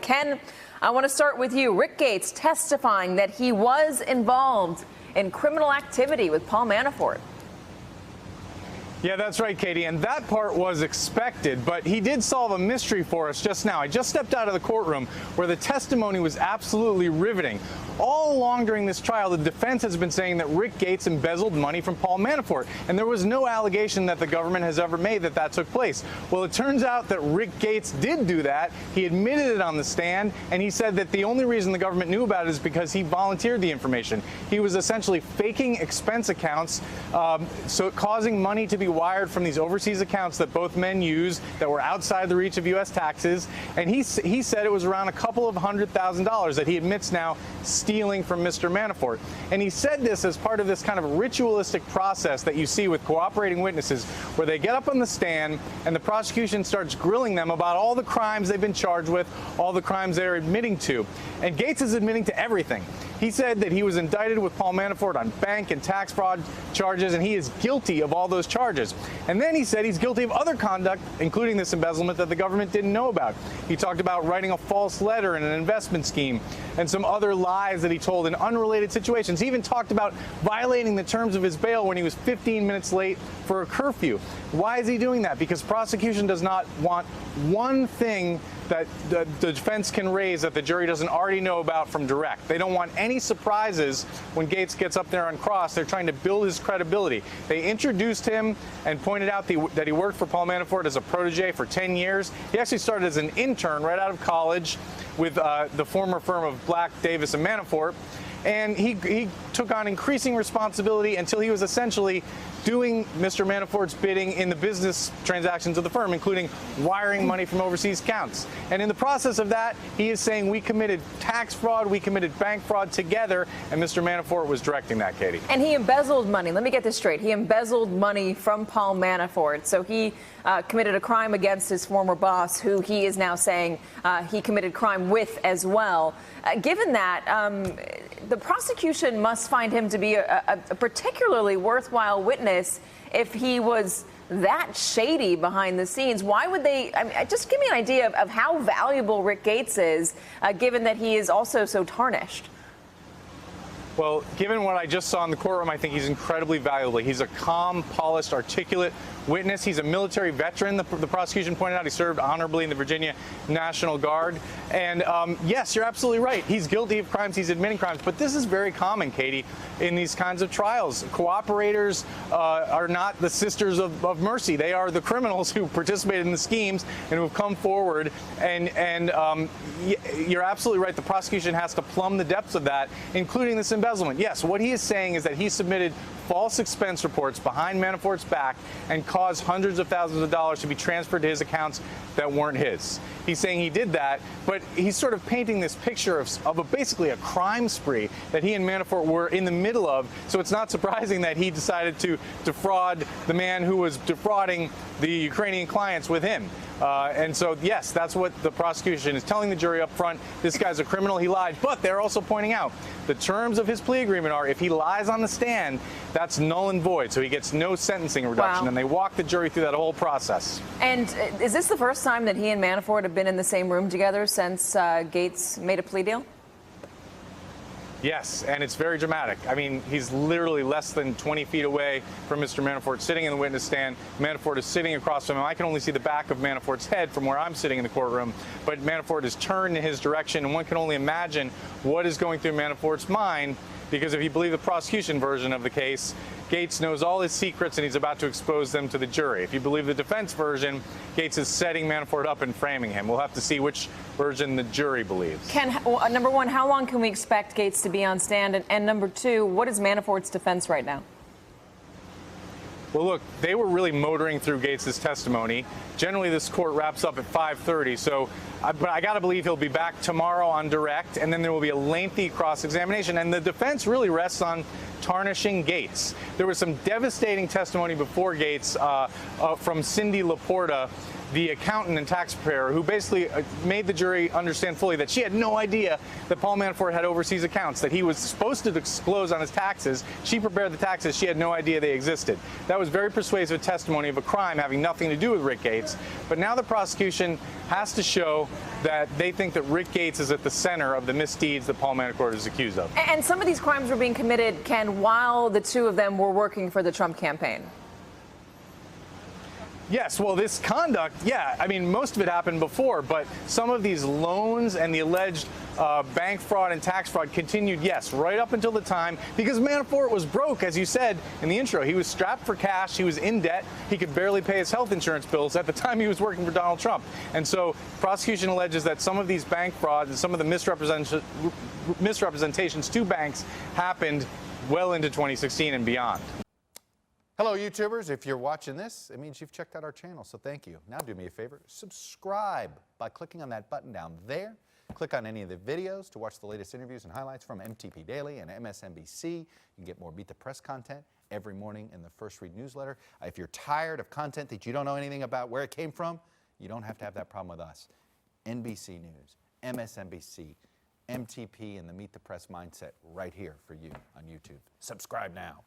Ken, I want to start with you. Rick Gates testifying that he was involved in criminal activity with Paul Manafort. Yeah, that's right, Katie, and that part was expected, but he did solve a mystery for us just now. I just stepped out of the courtroom where the testimony was absolutely riveting. All along during this trial, the defense has been saying that Rick Gates embezzled money from Paul Manafort, and there was no allegation that the government has ever made that that took place. Well, it turns out that Rick Gates did do that. He admitted it on the stand, and he said that the only reason the government knew about it is because he volunteered the information. He was essentially faking expense accounts, so causing money to be wired from these overseas accounts that both men use that were outside the reach of U.S. taxes. And he said it was around a couple of $100,000 that he admits now stealing from Mr. Manafort. And he said this as part of this kind of ritualistic process that you see with cooperating witnesses, where they get up on the stand and the prosecution starts grilling them about all the crimes they've been charged with, all the crimes they're admitting to. And Gates is admitting to everything. He said that he was indicted with Paul Manafort on bank and tax fraud charges, and he is guilty of all those charges. And then he said he's guilty of other conduct, including this embezzlement that the government didn't know about. He talked about writing a false letter in an investment scheme and some other lies that he told in unrelated situations. He even talked about violating the terms of his bail when he was 15 minutes late for a curfew. Why is he doing that? Because prosecution does not want one thing that the defense can raise that the jury doesn't already know about from direct. They don't want any surprises when Gates gets up there on cross. They're trying to build his credibility. They introduced him and pointed out that he worked for Paul Manafort as a protege for 10 years. He actually started as an intern right out of college with the former firm of Black, Davis, and Manafort. And he took on increasing responsibility until he was essentially doing Mr. Manafort's bidding in the business transactions of the firm, including wiring money from overseas accounts. And in the process of that, he is saying we committed tax fraud, we committed bank fraud together, and Mr. Manafort was directing that, Katie. And he embezzled money. Let me get this straight. He embezzled money from Paul Manafort. So he committed a crime against his former boss, who he is now saying he committed crime with as well. Given that, the prosecution must find him to be a particularly worthwhile witness if he was that shady behind the scenes. Why would they? I mean, just give me an idea of how valuable Rick Gates is, given that he is also so tarnished. Well, given what I just saw in the courtroom, I think he's incredibly valuable. He's a calm, polished, articulate witness. He's a military veteran. The prosecution pointed out he served honorably in the Virginia National Guard. And yes, you're absolutely right. He's guilty of crimes. He's admitting crimes. But this is very common, Katie, in these kinds of trials. Cooperators are not the sisters of mercy. They are the criminals who participated in the schemes and who have come forward. And you're absolutely right. The prosecution has to plumb the depths of that, including this embezzlement. Yes, what he is saying is that he submitted false expense reports behind Manafort's back and caused hundreds of thousands of dollars to be transferred to his accounts that weren't his. He's saying he did that, but he's sort of painting this picture of basically a crime spree that he and Manafort were in the middle of. So it's not surprising that he decided to defraud the man who was defrauding the Ukrainian clients with him. And so, yes, that's what the prosecution is telling the jury up front. This guy's a criminal. He lied. But they're also pointing out the terms of his plea agreement are if he lies on the stand, that's null and void. So he gets no sentencing reduction. Wow. And they walk the jury through that whole process. And is this the first time that he and Manafort have been in the same room together since Gates made a plea deal? Yes, and it's very dramatic. I mean, he's literally less than 20 feet away from Mr. Manafort, sitting in the witness stand. Manafort is sitting across from him. I can only see the back of Manafort's head from where I'm sitting in the courtroom, but Manafort is turned in his direction, and one can only imagine what is going through Manafort's mind, because if you believe the prosecution version of the case, Gates knows all his secrets and he's about to expose them to the jury. If you believe the defense version, Gates is setting Manafort up and framing him. We'll have to see which version the jury believes. Ken, number one, how long can we expect Gates to be on stand? And number two, what is Manafort's defense right now? Well, look, they were really motoring through Gates' testimony. Generally, this court wraps up at 5:30, but I got to believe he'll be back tomorrow on direct, and then there will be a lengthy cross-examination. And the defense really rests on tarnishing Gates. There was some devastating testimony before Gates from Cindy Laporta the accountant and tax preparer who basically made the jury understand fully that she had no idea that Paul Manafort had overseas accounts, that he was supposed to disclose on his taxes. She prepared the taxes. She had no idea they existed. That was very persuasive testimony of a crime having nothing to do with Rick Gates. But now the prosecution has to show that they think that Rick Gates is at the center of the misdeeds that Paul Manafort is accused of. And some of these crimes were being committed, Ken, while the two of them were working for the Trump campaign. Yes, well, this conduct, yeah, I mean, most of it happened before, but some of these loans and the alleged bank fraud and tax fraud continued, yes, right up until the time, because Manafort was broke, as you said in the intro. He was strapped for cash. He was in debt. He could barely pay his health insurance bills at the time he was working for Donald Trump. And so prosecution alleges that some of these bank frauds and some of the misrepresentations to banks happened well into 2016 and beyond. Hello, YouTubers. If you're watching this, it means you've checked out our channel, so thank you. Now do me a favor, subscribe by clicking on that button down there. Click on any of the videos to watch the latest interviews and highlights from MTP Daily and MSNBC. You can get more Beat the Press content every morning in the First Read newsletter. If you're tired of content that you don't know anything about where it came from, you don't have to have that problem with us. NBC News, MSNBC, MTP, and the Meet the Press mindset right here for you on YouTube. Subscribe now.